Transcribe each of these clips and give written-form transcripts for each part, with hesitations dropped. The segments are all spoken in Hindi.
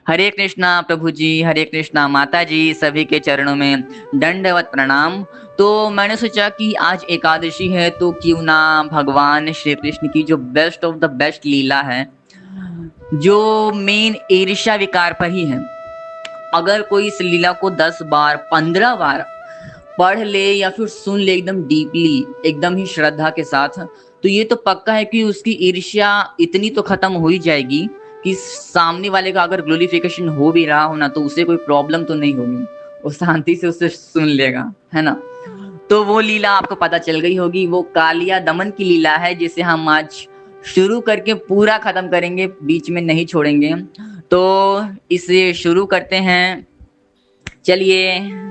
हरे कृष्णा प्रभु जी, हरे कृष्णा माता जी, सभी के चरणों में दंडवत प्रणाम। तो मैंने सोचा कि आज एकादशी है तो क्यों ना भगवान श्री कृष्ण की जो बेस्ट ऑफ द बेस्ट लीला है, जो मेन ईर्ष्या विकार पर ही है। अगर कोई इस लीला को 10 बार 15 बार पढ़ ले या फिर सुन ले एकदम डीपली, एकदम ही श्रद्धा के साथ, तो ये तो पक्का है कि उसकी ईर्ष्या इतनी तो खत्म हो ही जाएगी कि सामने वाले का अगर ग्लोरिफिकेशन हो भी रहा हो ना, तो उसे कोई प्रॉब्लम तो नहीं होगी, वो शांति से उसे सुन लेगा, है ना। तो वो लीला आपको पता चल गई होगी, वो कालिया दमन की लीला है, जिसे हम आज शुरू करके पूरा खत्म करेंगे, बीच में नहीं छोड़ेंगे। तो इसे शुरू करते हैं। चलिए।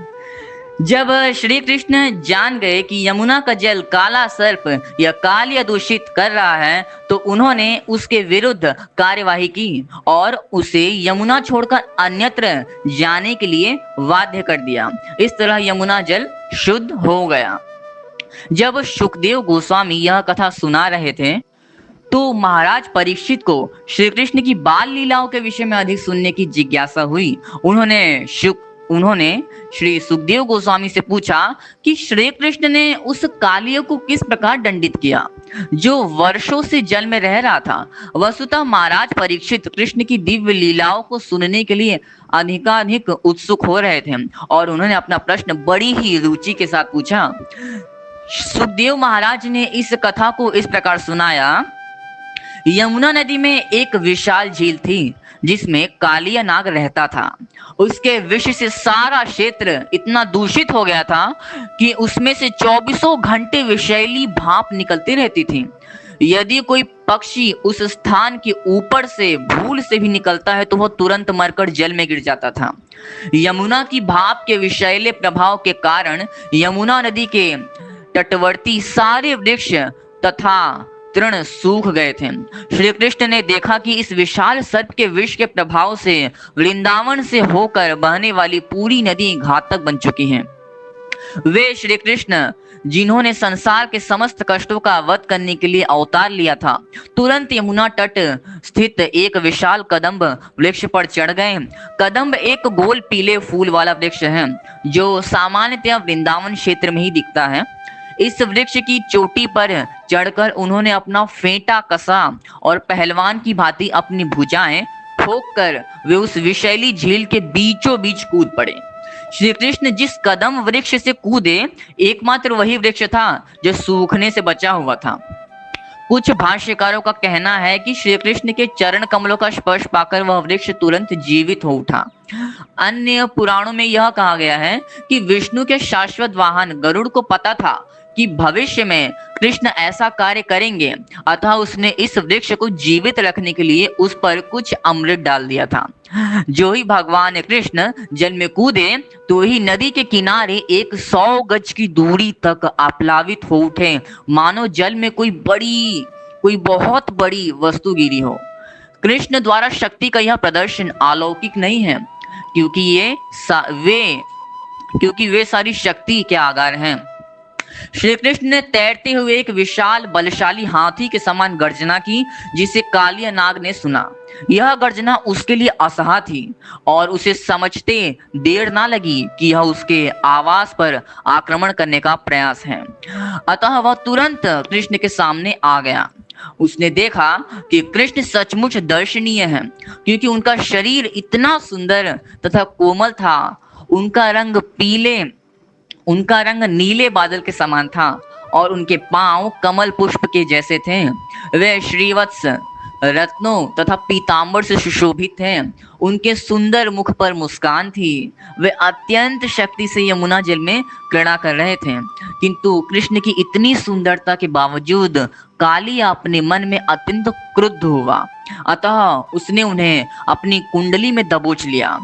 जब श्री कृष्ण जान गए कि यमुना का जल काला सर्प या कालिया दूषित कर रहा है, तो उन्होंने उसके विरुद्ध कार्यवाही की और उसे यमुना छोड़कर अन्यत्र जाने के लिए बाध्य कर दिया। इस तरह यमुना जल शुद्ध हो गया। जब सुखदेव गोस्वामी यह कथा सुना रहे थे, तो महाराज परीक्षित को श्री कृष्ण की बाल लीलाओं के विषय में अधिक सुनने की जिज्ञासा हुई। उन्होंने श्री सुखदेव गोस्वामी से पूछा कि श्री कृष्ण ने उस कालिया को किस प्रकार दंडित किया, जो वर्षों से जल में रह रहा था। वस्तुतः महाराज परीक्षित कृष्ण की दिव्य लीलाओं को सुनने के लिए अधिकाधिक उत्सुक हो रहे थे और उन्होंने अपना प्रश्न बड़ी ही रुचि के साथ पूछा। सुखदेव महाराज ने इस कथा को इस प्रकार सुनाया। यमुना नदी में एक विशाल झील थी, जिसमें कालिया नाग रहता था। उसके विष से सारा क्षेत्र इतना दूषित हो गया था कि उसमें से 24 घंटे विषैली भाप निकलती रहती थी। यदि कोई पक्षी उस स्थान के ऊपर से भूल से भी निकलता है, तो वह तुरंत मरकर जल में गिर जाता था। यमुना की भाप के विषैले प्रभाव के कारण यमुना नदी के तटवर्ती सारे वृक्ष तथा तृण सूख गए थे। श्री कृष्ण ने देखा कि इस विशाल सर्प के विष के प्रभाव से वृंदावन से होकर बहने वाली पूरी नदी घातक बन चुकी है। वे श्री कृष्ण, जिन्होंने संसार के समस्त कष्टों का वध करने के लिए अवतार लिया था, तुरंत यमुना तट स्थित एक विशाल कदम्ब वृक्ष पर चढ़ गए। कदम्ब एक गोल पीले फूल वाला वृक्ष है, जो सामान्यतः वृंदावन क्षेत्र में ही दिखता है। इस वृक्ष की चोटी पर चढ़कर उन्होंने अपना फेंटा कसा और पहलवान की भांति अपनी भुजाएं ठोक कर वे उस विषैली झील के बीचों बीच कूद पड़े। श्री कृष्ण जिस कदम वृक्ष से कूदे, एकमात्र वही वृक्ष था जो सूखने से बचा हुआ था। कुछ भाष्यकारों का कहना है कि श्री कृष्ण के चरण कमलों का स्पर्श पाकर वह वृक्ष तुरंत जीवित हो उठा। अन्य पुराणों में यह कहा गया है कि विष्णु के शाश्वत वाहन गरुड़ को पता था कि भविष्य में कृष्ण ऐसा कार्य करेंगे, अतः उसने इस वृक्ष को जीवित रखने के लिए उस पर कुछ अमृत डाल दिया था। जो ही भगवान कृष्ण जल में कूदे, तो ही नदी के किनारे 100 गज की दूरी तक आप्लावित हो उठे, मानो जल में कोई बहुत बड़ी वस्तु गिरी हो। कृष्ण द्वारा शक्ति का यह प्रदर्शन अलौकिक नहीं है, क्योंकि वे सारी शक्ति के आगार हैं। श्री कृष्ण ने तैरते हुए एक विशाल बलशाली हाथी के समान गर्जना की, जिसे कालिया नाग ने सुना। यह गर्जना उसके लिए असह्य थी और उसे समझते देर ना लगी कि यह उसके आवास पर आक्रमण करने का प्रयास है। अतः वह तुरंत कृष्ण के सामने आ गया। उसने देखा कि कृष्ण सचमुच दर्शनीय है, क्योंकि उनका शरीर इतना सुंदर तथा कोमल था। उनका रंग नीले बादल के समान था और उनके पांव कमल पुष्प के जैसे थे। वे श्रीवत्स, रत्नों तथा पीतांबर से सुशोभित थे। उनके सुंदर मुख पर मुस्कान थी। वे अत्यंत शक्ति से यमुना जल में क्रीड़ा कर रहे थे, किंतु कृष्ण की इतनी सुंदरता के बावजूद कालिया अपने मन में अत्यंत क्रुद्ध हुआ। अतः उसने उन्हें अपनी कुंडली में दबोच लिया।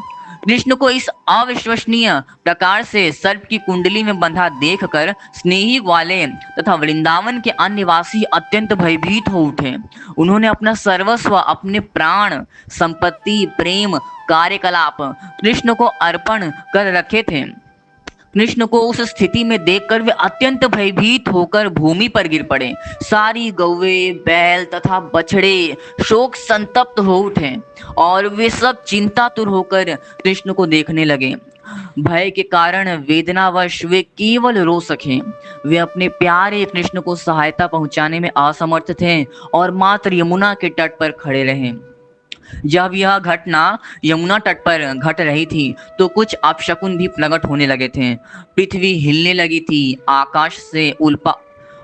कृष्ण को इस अविश्वसनीय प्रकार से सर्प की कुंडली में बंधा देखकर स्नेही ग्वाले तथा वृंदावन के अन्य निवासी अत्यंत भयभीत हो उठे। उन्होंने अपना सर्वस्व, अपने प्राण, संपत्ति, प्रेम, कार्यकलाप कृष्ण को अर्पण कर रखे थे। कृष्ण को उस स्थिति में देखकर वे अत्यंत भयभीत होकर भूमि पर गिर पड़े। सारी गौवे, बैल तथा बछड़े शोक संतप्त हो उठे और वे सब चिंतातुर होकर कृष्ण को देखने लगे। भय के कारण वेदनावश वे केवल रो सके। वे अपने प्यारे कृष्ण को सहायता पहुंचाने में असमर्थ थे और मात्र यमुना के तट पर खड़े रहे। जब यह घटना यमुना तट पर घट रही थी तो कुछ अपशकुन भी प्रकट होने लगे थे। पृथ्वी हिलने लगी थी, आकाश से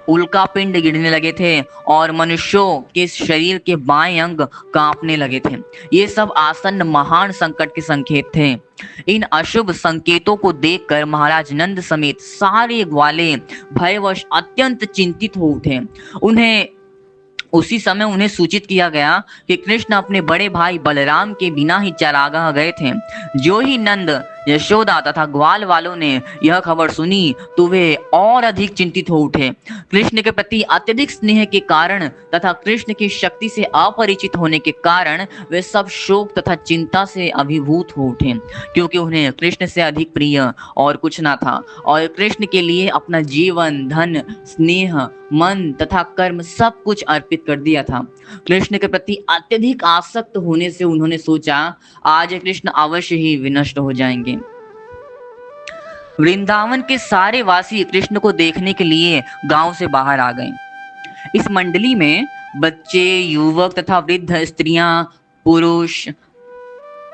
उल्कापिंड गिरने लगे थे और मनुष्यों के शरीर के बाएं अंग कांपने लगे थे। ये सब आसन्न महान संकट के संकेत थे। इन अशुभ संकेतों को देखकर महाराज नंद समेत सारे ग्वाले भयवश अत्यंत चिंतित हो उठे। उसी समय उन्हें सूचित किया गया कि कृष्ण अपने बड़े भाई बलराम के बिना ही चरागाह गए थे। जो ही नंद, यशोदा तथा ग्वाल वालों ने यह खबर सुनी तो वे और अधिक चिंतित हो उठे। कृष्ण के प्रति अत्यधिक स्नेह के कारण तथा कृष्ण की शक्ति से अपरिचित होने के कारण वे सब शोक तथा चिंता से अभिभूत हो उठे, क्योंकि उन्हें कृष्ण से अधिक प्रिय और कुछ ना था और कृष्ण के लिए अपना जीवन, धन, स्नेह, मन तथा कर्म सब कुछ अर्पित कर दिया था। कृष्ण के प्रति अत्यधिक आसक्त होने से उन्होंने सोचा, आज कृष्ण अवश्य ही विनष्ट हो जाएंगे। वृंदावन के सारे वासी कृष्ण को देखने के लिए गांव से बाहर आ गए। इस मंडली में बच्चे, युवक तथा वृद्ध, स्त्रियां, पुरुष,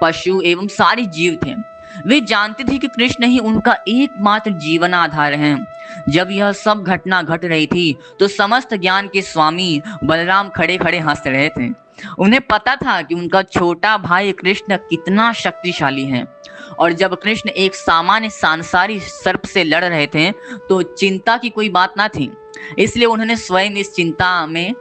पशु एवं सारे जीव थे। वे जानते थे कि कृष्ण ही उनका एकमात्र जीवन आधार है। जब यह सब घटना घट रही थी तो समस्त ज्ञान के स्वामी बलराम खड़े खड़े हंस रहे थे। उन्हें पता था कि उनका छोटा भाई कृष्ण कितना शक्तिशाली है और जब कृष्ण एक सामान्य सांसारिक सर्प से लड़ रहे थे तो चिंता की कोई बात ना थी। इसलिए उन्होंने स्वयं इस चिंता में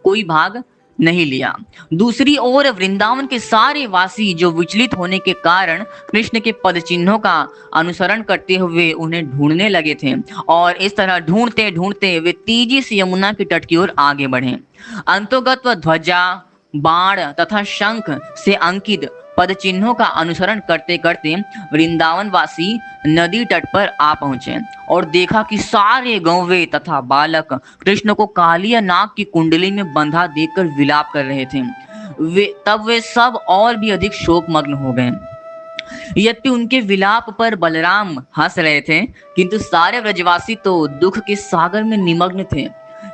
कोई भाग नहीं लिया। दूसरी ओर वृंदावन के सारे वासी जो विचलित होने के कारण कृष्ण के पद चिन्हों का अनुसरण करते हुए उन्हें ढूंढने लगे थे और इस तरह ढूंढते ढूंढते वे तेजी से यमुना के तट की ओर आगे बढ़े। अंतोगत व ध्वजा, बाण तथा शंख से अंकित पद चिन्हों का अनुसरण करते करते वृंदावन वासी नदी तट पर आ पहुंचे और देखा कि सारे गौवे तथा बालक कृष्ण को कालिया नाग की कुंडली में बंधा देखकर विलाप कर रहे थे। वे सब और भी अधिक शोकमग्न हो गए। यद्यपि उनके विलाप पर बलराम हंस रहे थे, किंतु सारे ब्रजवासी तो दुख के सागर में निमग्न थे,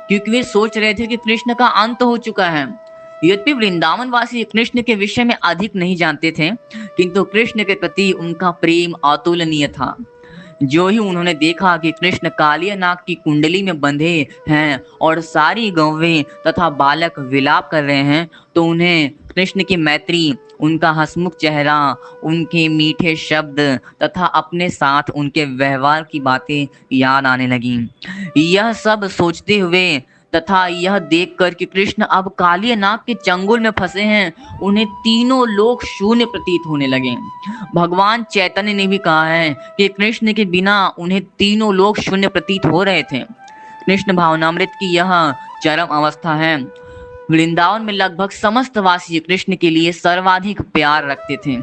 क्योंकि वे सोच रहे थे कि कृष्ण का अंत हो चुका है। यद्यपि वृंदावन वासी कृष्ण के विषय में अधिक नहीं जानते थे, किंतु कृष्ण के प्रति उनका प्रेम अतुलनीय था। जो ही उन्होंने देखा कि कृष्ण कालिया नाग की कुंडली में बंधे हैं और सारी गौवें तथा बालक विलाप कर रहे हैं, तो उन्हें कृष्ण की मैत्री, उनका हंसमुख चेहरा, उनके मीठे शब्द तथा अपने साथ उनके व्यवहार की बातें याद आने लगी। यह सब सोचते हुए तथा यह देखकर कि कृष्ण अब कालिया नाग के चंगुल में फंसे हैं, उन्हें तीनों लोक शून्य प्रतीत होने लगे। भगवान चैतन्य ने भी कहा है कि कृष्ण के बिना उन्हें तीनों लोक शून्य प्रतीत हो रहे थे। कृष्ण भावनामृत की यह चरम अवस्था है। वृंदावन में लगभग समस्त वासी कृष्ण के लिए सर्वाधिक प्यार रखते थे।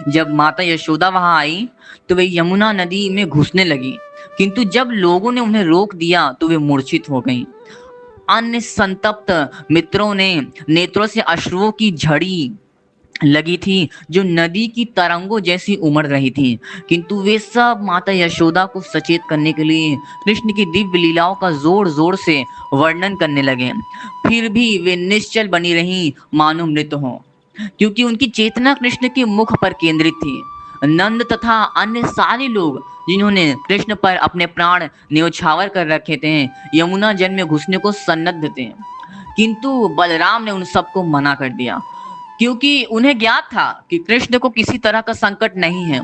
जब माता यशोदा वहां आई तो वे यमुना नदी में घुसने लगी, किंतु जब लोगों ने उन्हें रोक दिया तो वे मूर्छित हो गईं। अन्य संतप्त मित्रों ने नेत्रों से अश्रुओं की झड़ी लगी थी जो नदी की तरंगों जैसी उमड़ रही थी, किंतु वे सब माता यशोदा को सचेत करने के लिए कृष्ण की दिव्य लीलाओं का जोर जोर से वर्णन करने लगे। फिर भी वे निश्चल बनी रहीं, मानो मृत हों, क्योंकि उनकी चेतना कृष्ण के मुख पर केंद्रित थी। नंद तथा अन्य सारे लोग जिन्होंने कृष्ण पर अपने प्राण न्योछावर कर रखे थे, यमुना जल में घुसने को सन्नद्ध थे, किंतु बलराम ने उन सबको मना कर दिया, क्योंकि उन्हें ज्ञात था कि कृष्ण को किसी तरह का संकट नहीं है।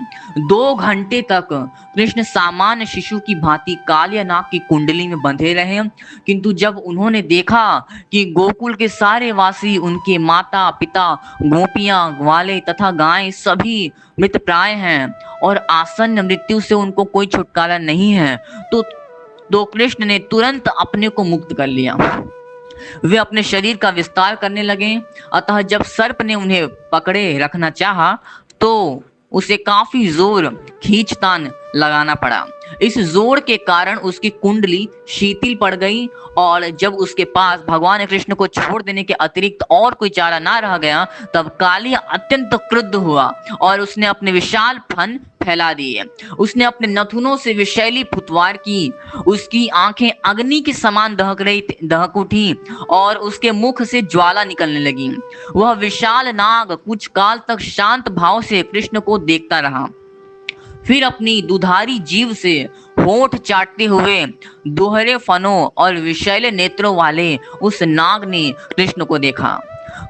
2 घंटे तक कृष्ण सामान्य शिशु की भांति कालिया नाग की कुंडली में बंधे रहे, किंतु जब उन्होंने देखा कि गोकुल के सारे वासी, उनके माता पिता, गोपियां, ग्वाले तथा गायें सभी मृत प्राय हैं और आसन्न मृत्यु से उनको कोई छुटकारा नहीं है, तो कृष्ण ने तुरंत अपने को मुक्त कर लिया। वे अपने शरीर का विस्तार करने लगे। अतः जब सर्प ने उन्हें पकड़े रखना चाहा तो उसे काफी जोर खींचतान लगाना पड़ा। इस जोर के कारण उसकी कुंडली शिथिल पड़ गई और जब उसके पास भगवान कृष्ण को छोड़ देने के अतिरिक्त और कोई चारा ना रह गया, तब कालिया अत्यंत क्रुद्ध हुआ और उसने अपने विशाल फन फैला दिए। उसने अपने नथुनों से विषैली फुतवार की, उसकी आंखें अग्नि के समान दहक उठी और उसके मुख से ज्वाला निकलने लगी। वह विशाल नाग कुछ काल तक शांत भाव से कृष्ण को देखता रहा, फिर अपनी दुधारी जीभ से होठ चाटते हुए दोहरे फनों और विषैले नेत्रों वाले उस नाग ने कृष्ण को देखा।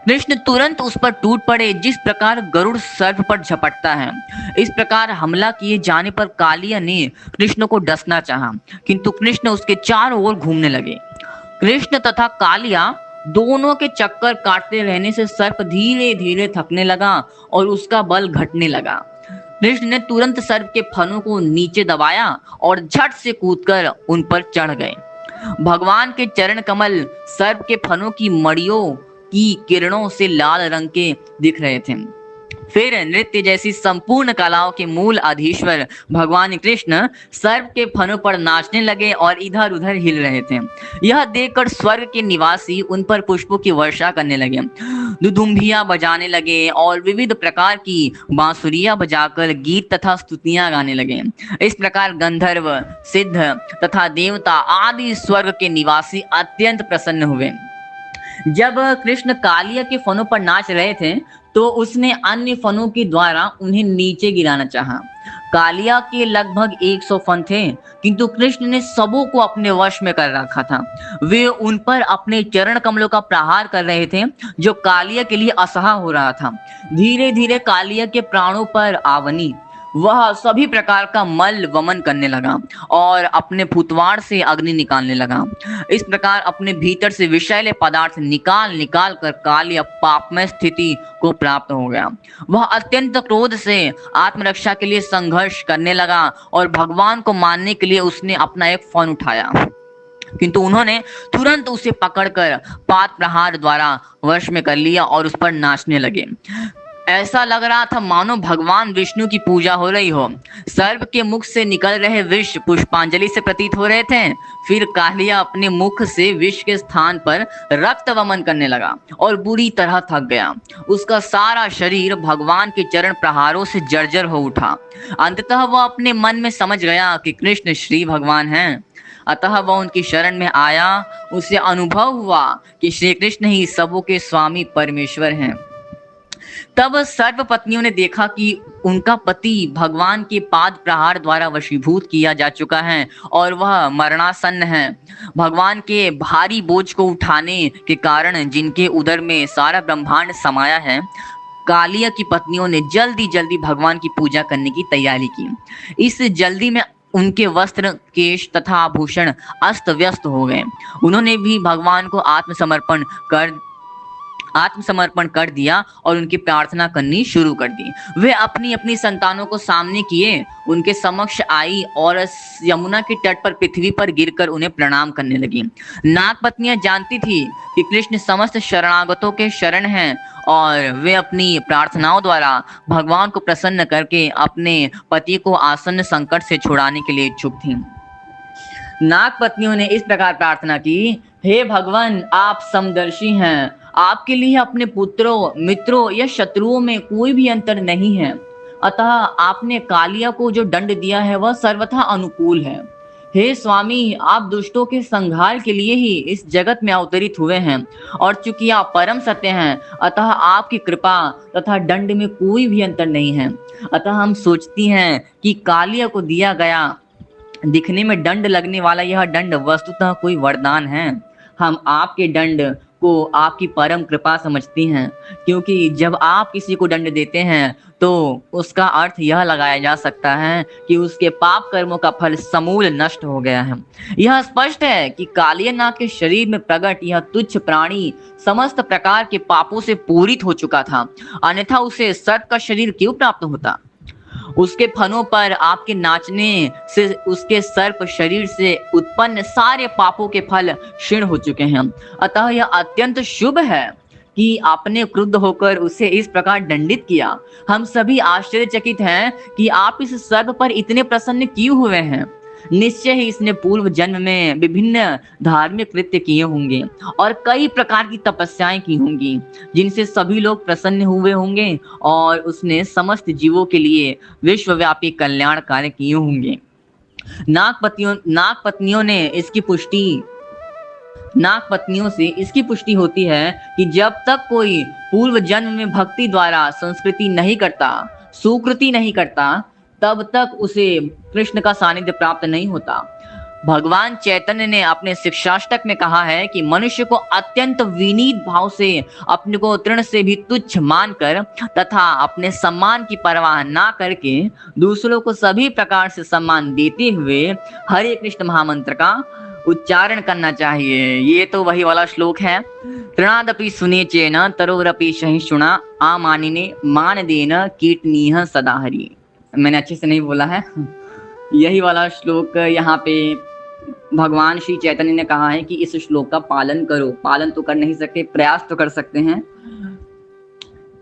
कृष्ण तुरंत उस पर टूट पड़े, जिस प्रकार गरुड़ सर्प पर झपटता है। इस प्रकार हमला किए जाने पर कालिया ने कृष्ण को डसना चाहा, किंतु कृष्ण उसके चारों ओर घूमने लगे। कृष्ण तथा कालिया दोनों के चक्कर काटते रहने से सर्प धीरे धीरे थकने लगा और उसका बल घटने लगा। कृष्ण ने तुरंत सर्प के फनों को नीचे दबाया और झट से कूदकर उन पर चढ़ गए। भगवान के चरण कमल सर्प के फनों की मड़ियों की किरणों से लाल रंग के दिख रहे थे। फिर नृत्य जैसी संपूर्ण कलाओं के मूल अधीश्वर भगवान कृष्ण सर्प के फनों पर नाचने लगे और इधर उधर हिल रहे थे। यह देखकर स्वर्ग के निवासी उन पर पुष्पों की वर्षा करने लगे, दुदुम्बियां बजाने लगे और विविध प्रकार की बांसुरियां बजाकर गीत तथा स्तुतियां गाने लगे। इस प्रकार गंधर्व, सिद्ध तथा देवता आदि स्वर्ग के निवासी अत्यंत प्रसन्न हुए। जब कृष्ण कालिया के फनों पर नाच रहे थे तो उसने अन्य फनों के द्वारा उन्हें नीचे गिराना चाहा। कालिया के लगभग 100 फन थे, किंतु कृष्ण ने सबों को अपने वश में कर रखा था। वे उन पर अपने चरण कमलों का प्रहार कर रहे थे, जो कालिया के लिए असह्य हो रहा था। धीरे धीरे कालिया के प्राणों पर आवनी वह सभी प्रकार का मल वमन करने लगा और अपने फुतवार से अग्नि निकालने लगा। इस प्रकार अपने भीतर से विषैले पदार्थ निकाल निकाल कर कालिया पापमय स्थिति को प्राप्त हो गया। वह अत्यंत क्रोध से आत्मरक्षा के लिए संघर्ष करने लगा और भगवान को मानने के लिए उसने अपना एक फन उठाया, किंतु उन्होंने तुरंत उसे पकड़कर पात प्रहार द्वारा वश में कर लिया और उस पर नाचने लगे। ऐसा लग रहा था मानो भगवान विष्णु की पूजा हो रही हो। सर्प के मुख से निकल रहे विष पुष्पांजलि से प्रतीत हो रहे थे। फिर कालिया अपने मुख से विष के स्थान पर रक्त वमन करने लगा और बुरी तरह थक गया। उसका सारा शरीर भगवान के चरण प्रहारों से जर्जर हो उठा। अंततः वह अपने मन में समझ गया कि कृष्ण श्री भगवान हैं। अतः वह उनकी शरण में आया। उसे अनुभव हुआ कि श्री कृष्ण ही सबों के स्वामी परमेश्वर हैं। तब सर्व पत्नियों ने देखा कि उनका पति भगवान के पाद प्रहार द्वारा वशीभूत किया जा चुका है और वह मरणासन्न है। भगवान के भारी बोझ को उठाने के कारण जिनके उदर में सारा ब्रह्मांड समाया है, कालिया की पत्नियों ने जल्दी जल्दी भगवान की पूजा करने की तैयारी की। इस जल्दी में उनके वस्त्र, केश तथा आभूषण अस्त व्यस्त हो गए। उन्होंने भी भगवान को आत्मसमर्पण कर दिया और उनकी प्रार्थना करनी शुरू कर दी। वे अपनी अपनी संतानों को सामने किए, उनके समक्ष आई और यमुना के तट पर पृथ्वी पर गिरकर उन्हें प्रणाम करने लगी। नाग पत्नियां जानती थी कि कृष्ण समस्त शरणागतों के शरण हैं और वे अपनी प्रार्थनाओं द्वारा भगवान को प्रसन्न करके अपने पति को आसन्न संकट से छुड़ाने के लिए इच्छुक थीं। नाग पत्नियों ने इस प्रकार प्रार्थना की, हे भगवान, आप समदर्शी हैं। आपके लिए अपने पुत्रों, मित्रों या शत्रुओं में कोई भी अंतर नहीं है। अतः आपने कालिया को जो दंड दिया है वह सर्वथा अनुकूल है। हे स्वामी, आप दुष्टों के संहार के लिए ही इस जगत में अवतरित हुए हैं और चूंकि आप परम सत्य हैं, अतः आपकी कृपा तथा दंड में कोई भी अंतर नहीं है। अतः हम सोचती हैं कि कालिया को दिया गया दिखने में दंड लगने वाला यह दंड वस्तुतः कोई वरदान है। हम आपके दंड को आपकी परम कृपा समझती हैं, क्योंकि जब आप किसी को दंड देते हैं तो उसका अर्थ यह लगाया जा सकता है कि उसके पाप कर्मों का फल समूल नष्ट हो गया है। यह स्पष्ट है कि कालिया नाग के शरीर में प्रकट यह तुच्छ प्राणी समस्त प्रकार के पापों से पूरित हो चुका था, अन्यथा उसे सर्प का शरीर क्यों प्राप्त होता। उसके फनों पर आपके नाचने से उसके सर्प शरीर से उत्पन्न सारे पापों के फल क्षीण हो चुके हैं। अतः यह अत्यंत शुभ है कि आपने क्रुद्ध होकर उसे इस प्रकार दंडित किया। हम सभी आश्चर्यचकित हैं कि आप इस सर्प पर इतने प्रसन्न क्यों हुए हैं। निश्चय ही इसने पूर्व जन्म में विभिन्न धार्मिक कृत्य किए होंगे और कई प्रकार की तपस्याएं की होंगी, जिनसे सभी लोग प्रसन्न हुए होंगे और उसने समस्त जीवों के लिए विश्वव्यापी कल्याण कार्य किए होंगे। नाग पत्नियों ने इसकी पुष्टि नाग पत्नियों से इसकी पुष्टि होती है कि जब तक कोई पूर्व जन्म में भक्ति द्वारा संस्कृति नहीं करता, सुकृति नहीं करता, तब तक उसे कृष्ण का सानिध्य प्राप्त नहीं होता। भगवान चैतन्य ने अपने शिक्षाष्टक में कहा है कि मनुष्य को अत्यंत विनीत भाव से अपने को तृण से भी तुच्छ मानकर तथा अपने सम्मान की परवाह ना करके दूसरों को सभी प्रकार से सम्मान देते हुए हरे कृष्ण महामंत्र का उच्चारण करना चाहिए। ये तो वही वाला श्लोक है, तृणादपि सुने चेन तरोरपि सहिष्णुना आमानिने मान देन कीर्तनीय सदा हरि। मैंने अच्छे से नहीं बोला है, यही वाला श्लोक यहाँ पे भगवान श्री चैतन्य ने कहा है कि इस श्लोक का पालन करो। पालन तो कर नहीं सकते, प्रयास तो कर सकते हैं।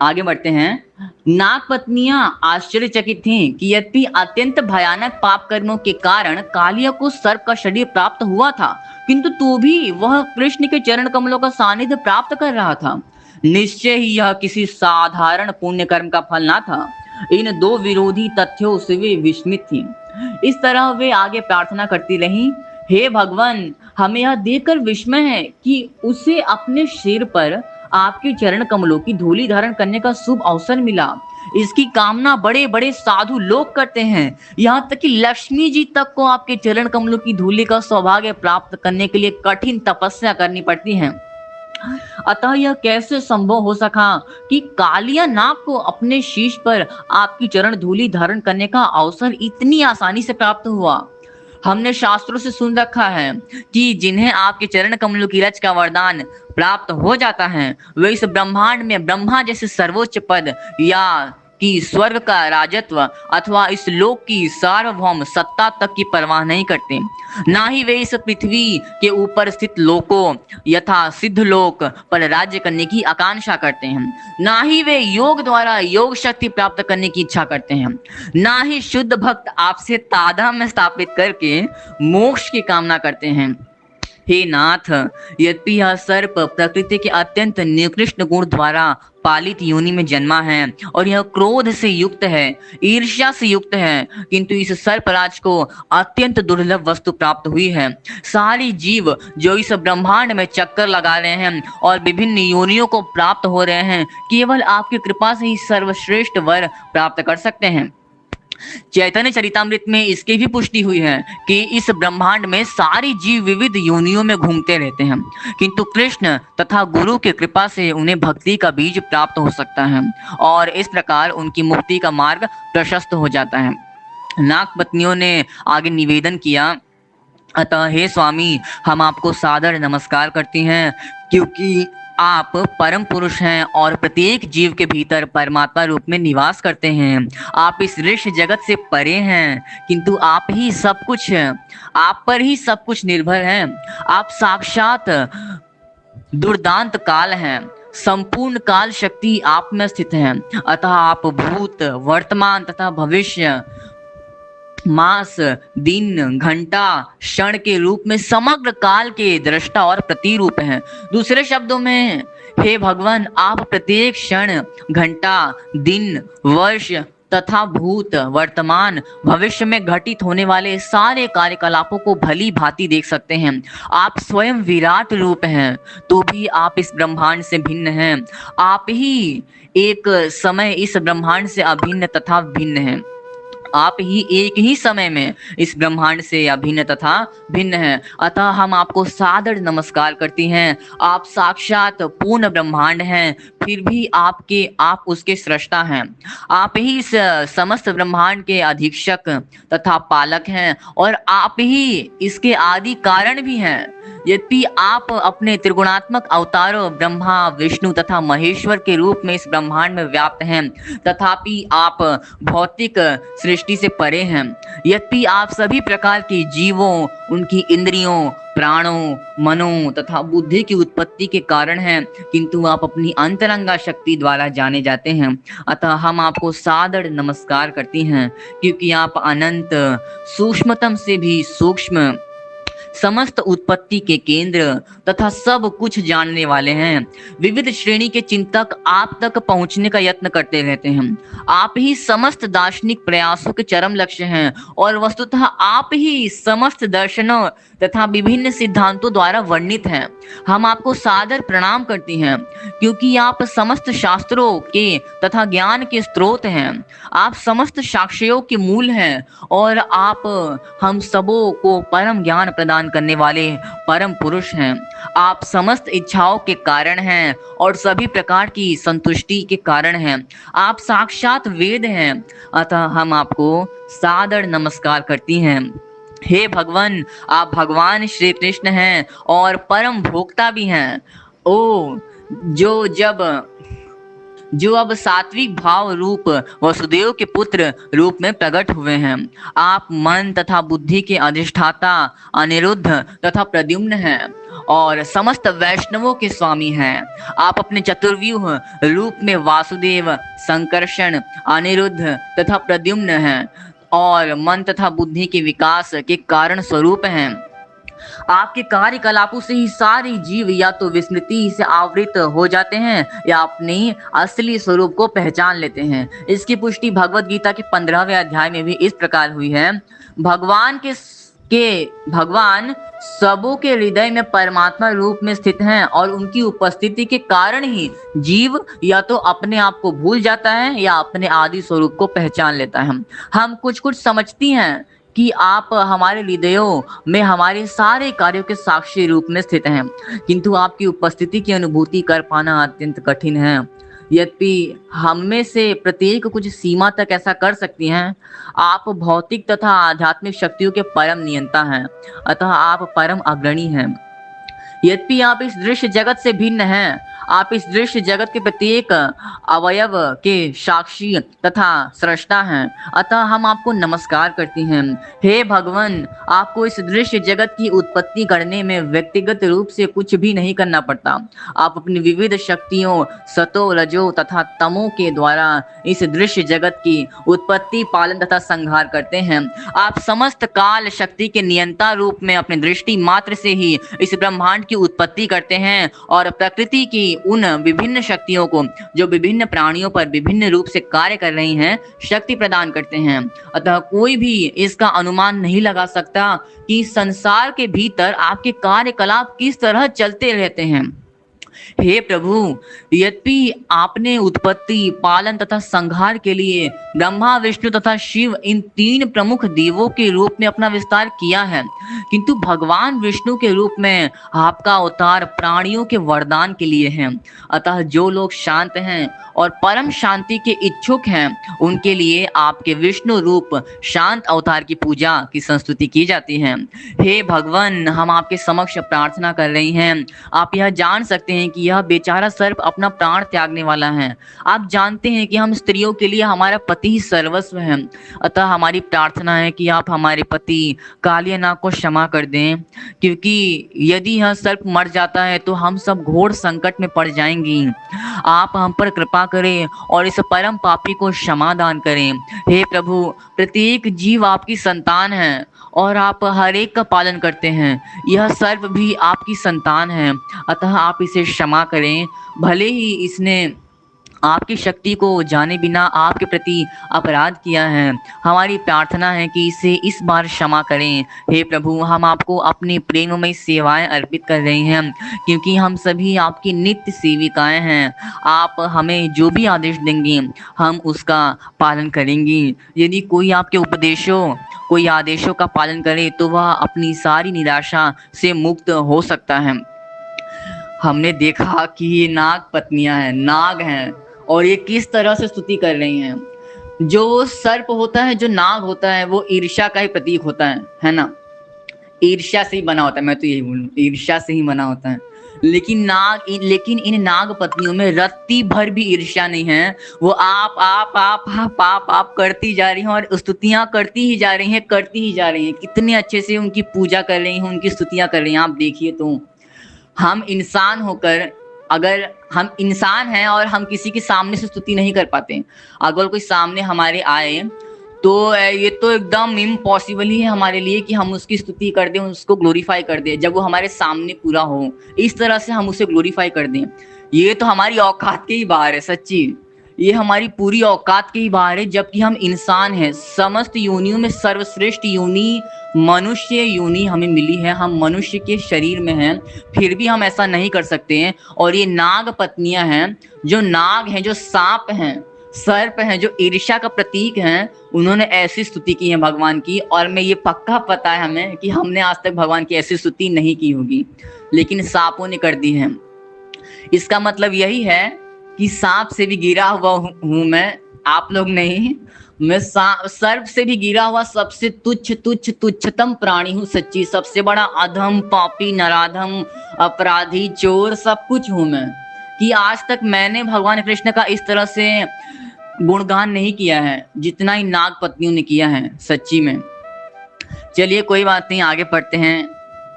आगे बढ़ते हैं। नाग पत्नियां आश्चर्यचकित थीं कि यद्यपि अत्यंत भयानक पाप कर्मों के कारण कालिया को सर्प का शरीर प्राप्त हुआ था, किंतु तो भी वह कृष्ण के चरण कमलों का सानिध्य प्राप्त कर रहा था। निश्चय ही यह किसी साधारण पुण्य कर्म का फल ना था। इन दो विरोधी तथ्यों से वे विस्मित थीं। इस तरह वे आगे प्रार्थना करती रहीं, हे भगवान, हमें यह देखकर विस्मय है कि उसे अपने सिर पर आपके चरण कमलों की धूलि धारण करने का शुभ अवसर मिला। इसकी कामना बड़े बड़े साधु लोग करते हैं, यहाँ तक कि लक्ष्मी जी तक को आपके चरण कमलों की धूलि का सौभाग्य प्राप्त करने के लिए कठिन तपस्या करनी पड़ती है। अतः यह कैसे संभव हो सका कि कालिया नाग को अपने शीश पर आपकी चरण धूलि धारण करने का अवसर इतनी आसानी से प्राप्त हुआ। हमने शास्त्रों से सुन रखा है कि जिन्हें आपके चरण कमलों की रज का वरदान प्राप्त हो जाता है, वे इस ब्रह्मांड में ब्रह्मा जैसे सर्वोच्च पद या कि स्वर्ग का राजत्व अथवा इस लोक की सार्वभौम सत्ता तक की परवाह नहीं करते। ना ही वे इस पृथ्वी के ऊपर स्थित लोकों यथा सिद्ध लोक पर राज्य करने की आकांक्षा करते हैं। ना ही वे योग द्वारा योग शक्ति प्राप्त करने की इच्छा करते हैं। ना ही शुद्ध भक्त आपसे तादात्म्य स्थापित करके मोक्ष की कामना करते हैं। हे नाथ, यद्यपि यह सर्प प्रकृति के अत्यंत निकृष्ट गुण द्वारा पालित योनि में जन्मा है और यह क्रोध से युक्त है, ईर्ष्या से युक्त है, किंतु इस सर्पराज को अत्यंत दुर्लभ वस्तु प्राप्त हुई है। सारी जीव जो इस ब्रह्मांड में चक्कर लगा रहे हैं और विभिन्न योनियों को प्राप्त हो रहे हैं, केवल आपकी कृपा से ही सर्वश्रेष्ठ वर प्राप्त कर सकते हैं। चैतन्य चरितामृत में इसकी भी पुष्टि हुई है कि इस ब्रह्मांड में सारी जीव विविध योनियों में घूमते रहते हैं, किंतु कृष्ण तथा गुरु की कृपा से उन्हें भक्ति का बीज प्राप्त हो सकता है और इस प्रकार उनकी मुक्ति का मार्ग प्रशस्त हो जाता है। नाग पत्नियों ने आगे निवेदन किया, अतः हे स्वामी, हम आपको सादर नमस्कार करती हैं, क्योंकि आप परम पुरुष हैं और प्रत्येक जीव के भीतर परमात्मा रूप में निवास करते हैं। आप इस ऋषि जगत से परे हैं, किंतु आप ही सब कुछ हैं, आप पर ही सब कुछ निर्भर है। आप साक्षात दुर्दांत काल हैं, संपूर्ण काल शक्ति आप में स्थित है। अतः आप भूत, वर्तमान तथा भविष्य, मास, दिन, घंटा, क्षण के रूप में समग्र काल के दृष्टा और प्रतिरूप हैं। दूसरे शब्दों में, हे भगवान, आप प्रत्येक क्षण, घंटा, दिन, वर्ष तथा भूत, वर्तमान, भविष्य में घटित होने वाले सारे कार्यकलापों को भली भांति देख सकते हैं। आप स्वयं विराट रूप हैं, तो भी आप इस ब्रह्मांड से भिन्न हैं। आप ही एक समय इस ब्रह्मांड से अभिन्न तथा भिन्न हैं। आप ही एक ही समय में इस ब्रह्मांड से अभिन्न तथा भिन्न हैं। अतः हम आपको सादर नमस्कार करती हैं। आप साक्षात पूर्ण ब्रह्मांड हैं, फिर भी आप उसके सृष्टा हैं। आप ही इस समस्त ब्रह्मांड के अधीक्षक तथा पालक हैं और आप ही इसके आदि कारण भी हैं। यद्यपि आप अपने त्रिगुणात्मक अवतारों ब्रह्मा, विष्णु तथा महेश्वर के रूप में इस ब्रह्मांड में व्याप्त हैं, तथापि आप भौतिक सृष्टि से परे हैं। यद्यपि आप सभी प्रकार के जीवों, उनकी इंद्रियों, प्राणों, मनो तथा बुद्धि की उत्पत्ति के कारण हैं, किंतु आप अपनी अंतरंगा शक्ति द्वारा जाने जाते हैं। अतः हम आपको सादर नमस्कार करती हैं, क्योंकि आप अनंत, सूक्ष्मतम से भी सूक्ष्म, समस्त उत्पत्ति के केंद्र तथा सब कुछ जानने वाले हैं। विविध श्रेणी के चिंतक आप तक पहुंचने का यत्न करते रहते हैं। आप ही समस्त दार्शनिक प्रयासों के चरम लक्ष्य हैं और वस्तुतः आप ही समस्त दर्शनों तथा विभिन्न सिद्धांतों द्वारा वर्णित हैं। हम आपको सादर प्रणाम करती हैं, क्योंकि आप समस्त शास्त्रों के तथा ज्ञान के स्रोत हैं। आप समस्त साक्ष्यों के मूल हैं और आप हम सबों को परम ज्ञान प्रदान करने वाले परम पुरुष हैं। आप समस्त इच्छाओं के कारण हैं और सभी प्रकार की संतुष्टि के कारण हैं। आप साक्षात वेद हैं। अतः हम आपको सादर नमस्कार करती हैं। हे भगवान, आप भगवान श्री कृष्ण हैं और परम भोक्ता भी हैं। ओ जो अब सात्विक भाव रूप वसुदेव के पुत्र रूप में प्रकट हुए हैं। आप मन तथा बुद्धि के अधिष्ठाता, अनिरुद्ध तथा प्रद्युम्न हैं और समस्त वैष्णवों के स्वामी हैं। आप अपने चतुर्व्यूह रूप में वासुदेव, संकर्षण, अनिरुद्ध तथा प्रद्युम्न हैं और मन तथा बुद्धि के विकास के कारण स्वरूप हैं। आपके कार्यकलापों से ही सारे जीव या तो विस्मृति से आवृत हो जाते हैं या अपने असली स्वरूप को पहचान लेते हैं। इसकी पुष्टि भगवत गीता के 15वें अध्याय में भी इस प्रकार हुई है। भगवान सबों के हृदय में परमात्मा रूप में स्थित हैं और उनकी उपस्थिति के कारण ही जीव या तो अपने आप को भूल जाता है या अपने आदि स्वरूप को पहचान लेता है। हम कुछ समझती हैं कि आप हमारे हृदयों में हमारे सारे कार्यों के साक्षी रूप में स्थित हैं, किंतु आपकी उपस्थिति की अनुभूति कर पाना अत्यंत कठिन है। यद्यपि हम में से प्रत्येक कुछ सीमा तक ऐसा कर सकती हैं। आप भौतिक तथा आध्यात्मिक शक्तियों के परम नियंता हैं, अतः आप परम अग्रणी हैं। यद्यपि आप इस दृश्य जगत से भिन्न हैं, आप इस दृश्य जगत के प्रत्येक अवयव के साक्षी तथा सृष्टा हैं, अतः हम आपको नमस्कार करती हैं। हे भगवान, आपको इस दृश्य जगत की उत्पत्ति करने में व्यक्तिगत रूप से कुछ भी नहीं करना पड़ता। आप अपनी विविध शक्तियों, सतो, रजो तथा तमो के द्वारा इस दृश्य जगत की उत्पत्ति, पालन तथा संहार करते हैं। आप समस्त काल शक्ति के नियंता रूप में अपने दृष्टि मात्र से ही इस ब्रह्मांड की उत्पत्ति करते हैं और प्रकृति की उन विभिन्न शक्तियों को, जो विभिन्न प्राणियों पर विभिन्न रूप से कार्य कर रही हैं, शक्ति प्रदान करते हैं। अतः कोई भी इसका अनुमान नहीं लगा सकता कि संसार के भीतर आपके कार्यकलाप किस तरह चलते रहते हैं। हे प्रभु, यद्यपि आपने उत्पत्ति, पालन तथा संहार के लिए ब्रह्मा, विष्णु तथा शिव इन 3 प्रमुख देवों के रूप में अपना विस्तार किया है, किंतु भगवान विष्णु के रूप में आपका अवतार प्राणियों के वरदान के लिए है। अतः जो लोग शांत हैं और परम शांति के इच्छुक हैं, उनके लिए आपके विष्णु रूप शांत अवतार की पूजा की संस्तुति की जाती है। हे भगवान, हम आपके समक्ष प्रार्थना कर रही हैं। आप यह जान सकते हैं कि यह बेचारा सर्प अपना प्राण त्यागने वाला है। आप जानते हैं कि हम स्त्रियों के लिए हमारा पति ही सर्वस्व है। अतः हमारी प्रार्थना है कि आप हमारे पति कालियानाग को क्षमा कर दें, क्योंकि यदि यह सर्प मर जाता है तो हम सब घोर संकट में पड़ जाएंगी। आप हम पर कृपा करें और इस परम पापी को क्षमा दान करें। हे प्रभु, प्रत्येक जीव आपकी संतान है और आप हर एक का पालन करते हैं। यह सर्प भी आपकी संतान है, अतः आप इसे क्षमा करें। भले ही इसने आपकी शक्ति को जाने बिना आपके प्रति अपराध किया है, हमारी प्रार्थना है कि इसे इस बार क्षमा करें। हे प्रभु, हम आपको अपनी प्रेममय सेवाएं अर्पित कर रहे हैं, क्योंकि हम सभी आपकी नित्य सेविकाएं हैं। आप हमें जो भी आदेश देंगे हम उसका पालन करेंगी। यदि कोई आपके कोई आदेशों का पालन करे तो वह अपनी सारी निराशा से मुक्त हो सकता है। हमने देखा कि ये नाग पत्नियां हैं, नाग हैं, और ये किस तरह से स्तुति कर रही हैं। जो सर्प होता है, जो नाग होता है, वो ईर्ष्या का ही प्रतीक होता है ना। ईर्ष्या से ही बना होता है, मैं तो यही बोलूँ, ईर्ष्या से ही बना होता है। लेकिन इन नाग पत्नियों में रत्ती भर भी ईर्ष्या नहीं है। वो आप करती जा रही हैं और स्तुतियां करती ही जा रही हैं, करती ही जा रही हैं। कितने अच्छे से उनकी पूजा कर रही हैं, उनकी स्तुतियां कर रही हैं। आप देखिए तो हम इंसान होकर, अगर हम इंसान हैं और हम किसी के सामने से स्तुति नहीं कर पाते, अगर कोई सामने हमारे आए तो ये तो एकदम इम्पॉसिबल ही है हमारे लिए कि हम उसकी स्तुति कर दें, उसको ग्लोरीफाई कर दें जब वो हमारे सामने पूरा हो। इस तरह से हम उसे ग्लोरीफाई कर दें, ये तो हमारी औकात के ही बाहर है। सच्ची, ये हमारी पूरी औकात के ही बाहर है, जबकि हम इंसान हैं। समस्त योनियों में सर्वश्रेष्ठ योनि मनुष्य योनि हमें मिली है, हम मनुष्य के शरीर में हैं, फिर भी हम ऐसा नहीं कर सकते हैं। और ये नाग पत्नियां हैं, जो नाग हैं, जो सांप हैं, सर्प हैं, जो ईर्ष्या का प्रतीक हैं, उन्होंने ऐसी स्तुति की है भगवान की। और मैं ये पक्का पता है हमें कि हमने आज तक भगवान की ऐसी स्तुति नहीं की होगी, लेकिन सांपों ने कर दी है। इसका मतलब यही है कि सांप से भी गिरा हुआ हूं मैं, आप लोग नहीं। मैं सर्प से भी गिरा हुआ सबसे तुच्छतम प्राणी हूँ। सच्ची, सबसे बड़ा अधम, पापी, नराधम, अपराधी, चोर, सब कुछ हूं मैं। कि आज तक मैंने भगवान कृष्ण का इस तरह से गुणगान नहीं किया है जितना ही नाग पत्नियों ने किया है, सच्ची में। चलिए कोई बात नहीं, आगे पढ़ते हैं।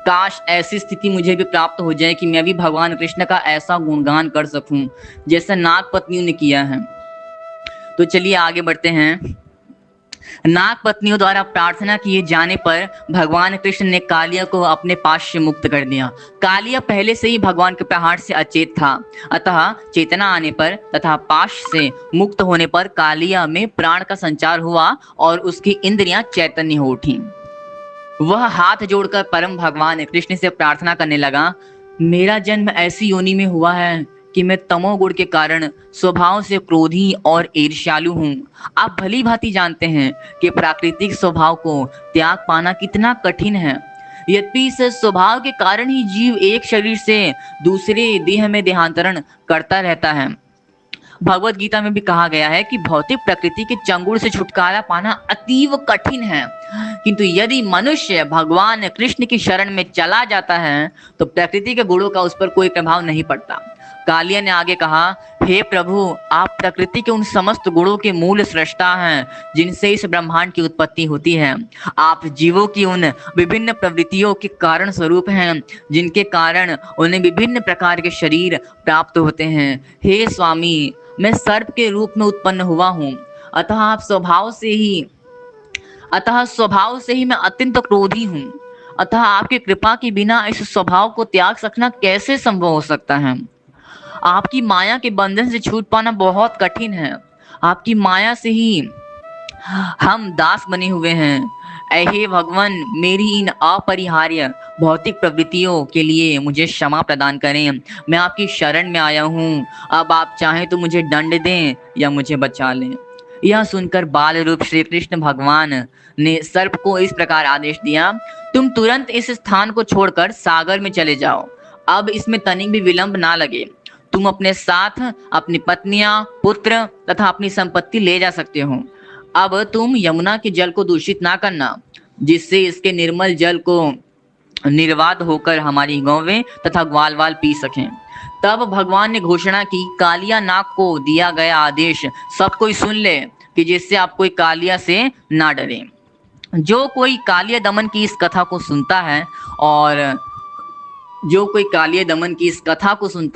काश ऐसी स्थिति मुझे भी प्राप्त हो जाए कि मैं भी भगवान कृष्ण का ऐसा गुणगान कर सकूं जैसे नाग पत्नियों ने किया है। तो चलिए आगे बढ़ते हैं। नाग पत्नियों द्वारा प्रार्थना किए जाने पर भगवान कृष्ण ने कालिया को अपने पास से मुक्त कर दिया। कालिया पहले से ही भगवान के प्रहार से अचेत था, अतः चेतना आने पर तथा पाश से मुक्त होने पर कालिया में प्राण का संचार हुआ और उसकी इंद्रियां चैतन्य हो उठी। वह हाथ जोड़कर परम भगवान कृष्ण से प्रार्थना करने लगा, मेरा जन्म ऐसी योनि में हुआ है कि मैं तमोगुण के कारण स्वभाव से क्रोधी और ईर्ष्यालु हूँ। आप भली भांति जानते हैं कि प्राकृतिक स्वभाव को त्याग पाना कितना कठिन है। यद्यपि इस स्वभाव के कारण ही जीव एक शरीर से दूसरे देह में देहांतरण करता रहता है। भगवत गीता में भी कहा गया है कि भौतिक प्रकृति के चंगुल से छुटकारा पाना अतीव कठिन है, किंतु यदि मनुष्य भगवान कृष्ण की शरण में चला जाता है तो प्रकृति के गुणों का उस पर कोई प्रभाव नहीं पड़ता। कालिया ने आगे कहा, हे प्रभु, आप प्रकृति के उन समस्त गुणों के मूल सृष्टा हैं जिनसे इस ब्रह्मांड की उत्पत्ति होती है। आप जीवों की उन विभिन्न प्रवृत्तियों के कारण स्वरूप हैं जिनके कारण उन्हें विभिन्न प्रकार के शरीर प्राप्त होते हैं। हे स्वामी, मैं सर्प के रूप में उत्पन्न हुआ हूँ, अतः स्वभाव से ही मैं अत्यंत क्रोधी हूँ। अतः आपकी कृपा के बिना इस स्वभाव को त्याग सकना कैसे संभव हो सकता है। आपकी माया के बंधन से छूट पाना बहुत कठिन है। आपकी माया से ही हम दास बने हुए हैं। हे भगवान, मेरी इन अपरिहार्य भौतिक प्रवृत्तियों के लिए मुझे क्षमा प्रदान करें। मैं आपकी शरण में आया हूँ। अब आप चाहें तो मुझे दंड दें या मुझे बचा लें। यह सुनकर बाल रूप श्री कृष्ण भगवान ने सर्प को इस प्रकार आदेश दिया, तुम तुरंत इस स्थान को छोड़कर सागर में चले जाओ। अब इसमें तनिक भी विलंब ना लगे। तुम अपने साथ अपनी पत्नियां, पुत्र तथा अपनी संपत्ति ले जा सकते हो। अब तुम यमुना के जल को दूषित ना करना, जिससे इसके निर्मल जल को निर्वात होकर हमारी गौवें तथा ग्वाल पी सकें। तब भगवान ने घोषणा की, कालिया नाग को दिया गया आदेश सब कोई सुन ले कि जिससे आप कोई कालिया से ना डरे। जो कोई कालिया दमन की इस कथा को सुनता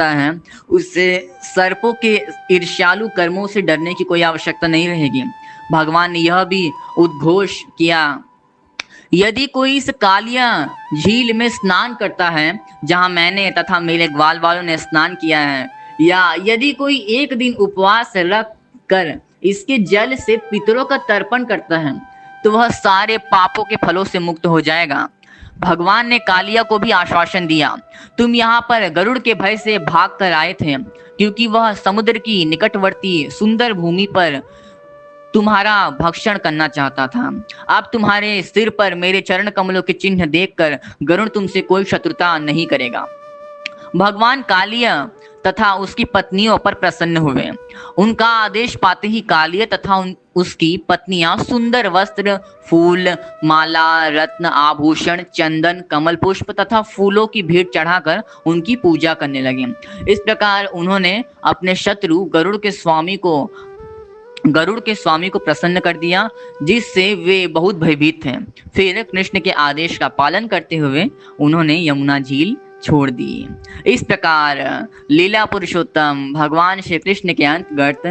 है उससे सर्पों के ईर्ष्यालु कर्मों से डरने की कोई आवश्यकता नहीं रहेगी। भगवान ने यह भी उद्घोष किया, यदि कोई इस कालिया झील में स्नान करता है जहां मैंने तथा मेरे ग्वाल वालों ने स्नान किया है, या यदि कोई एक दिन उपवास रख कर इसके जल से पितरों का तर्पण करता है, तो वह सारे पापों के फलों से मुक्त हो जाएगा। भगवान ने कालिया को भी आश्वासन दिया, तुम यहाँ पर गरुड़ के भय से भाग कर आए थे, क्योंकि वह समुद्र की निकटवर्ती सुंदर भूमि पर तुम्हारा भक्षण करना चाहता था। अब तुम्हारे सिर पर मेरे चरण कमलों के चिन्ह देखकर गरुड़ तुमसे कोई शत्रुता नहीं करेगा। भगवान कालिया तथा उसकी पत्नियों पर प्रसन्न हुए। उनका आदेश पाते ही कालिया तथा उसकी पत्नियां सुंदर वस्त्र, फूल, माला, रत्न, आभूषण, चंदन, कमल पुष्प तथा फूलों की भेंट चढ़ाकर उनकी पूजा करने लगे। इस प्रकार उन्होंने अपने शत्रु गरुड़ के स्वामी को प्रसन्न कर दिया, जिससे वे बहुत भयभीत थे। फिर कृष्ण के आदेश का पालन करते हुए उन्होंने यमुना झील छोड़ दी। इस प्रकार लीला पुरुषोत्तम भगवान श्री कृष्ण के अंतर्गत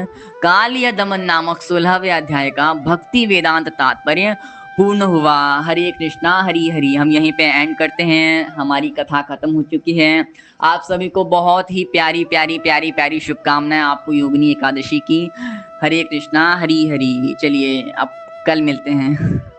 कालिया दमन नामक 16वें अध्याय का भक्ति वेदांत तात्पर्य पूर्ण हुआ। हरे कृष्णा हरि हरि। हम यहीं पे एंड करते हैं, हमारी कथा खत्म हो चुकी है। आप सभी को बहुत ही प्यारी प्यारी प्यारी प्यारी शुभकामनाएं आपको योगिनी एकादशी की। हरे कृष्णा हरि हरि। चलिए अब कल मिलते हैं।